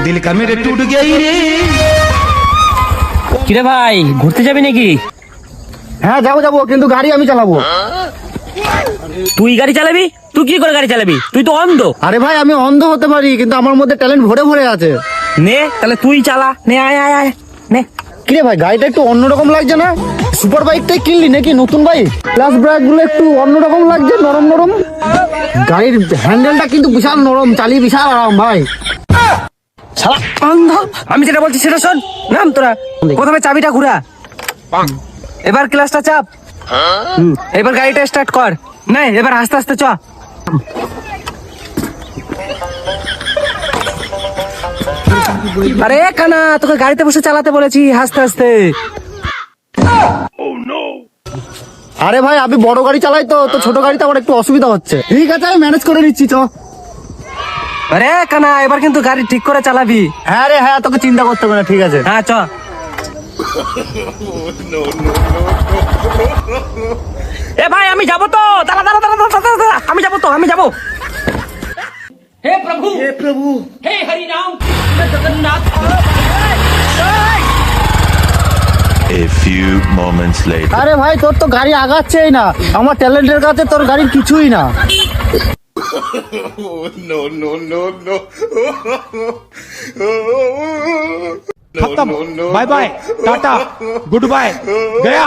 दिल का मेरे टूट गई रे। কিরে ভাই ঘুরতে যাবি নাকি? হ্যাঁ যাবো যাবো, কিন্তু গাড়ি আমি চালাবো। তুই গাড়ি চালাবি? তুই কি করে গাড়ি চালাবি? তুই তো অন্ধ। আরে ভাই আমি অন্ধ হতে পারি, কিন্তু আমার মধ্যে ট্যালেন্ট ভরে ভরে আছে। নে তাহলে তুই চালা, নে আয় আয় আয় নে। কিরে ভাই গাড়িটা একটু অন্যরকম লাগছে না? সুপার বাইকটাই কিনলি নাকি নতুন বাইক? ক্লাস ব্রেক গুলো একটু অন্যরকম লাগছে, নরম নরম। গাড়ির হ্যান্ডেলটা কিন্তু বিশাল নরম, চালিয়ে বিশাল আরাম ভাই। শালা অন্ধ, আমি যেটা বলছি সেটা শোন। নাম তোরা, প্রথমে চাবিটা ঘুরা, এবার ক্লাসটা চাপ, এবার গাড়িটা স্টার্ট কর। নে এবার আস্তে আস্তে চ। আরে কানা, তোকে গাড়িতে বসে চালাতে বলেছি, আস্তে আস্তে। আরে ভাই আমি বড় গাড়ি চালাই তো, তো ছোট গাড়িতে আমার একটু অসুবিধা হচ্ছে। ঠিক আছে আমি ম্যানেজ করে নিচ্ছি, চ। আরে কানা, এবার কিন্তু গাড়ি ঠিক করে চালাবি। হ্যাঁ রে হ্যাঁ, তোকে চিন্তা করতে হবে না, ঠিক আছে। হ্যাঁ চ। এ ভাই আমি যাবো তো, দাঁড়া দাঁড়া দাঁড়া দাঁড়া দাঁড়া, দাঁড়া। আমি যাবো তো, আমি যাবো। हे प्रभु हे Hari Ram Jagannath. A few moments later. আরে ভাই তোর তো গাড়ি আগাচ্ছেই না, আমার ট্যালেন্টের কাছে তোর গাড়ির কিছুই না। खत्म, bye bye, tata, good bye, गया।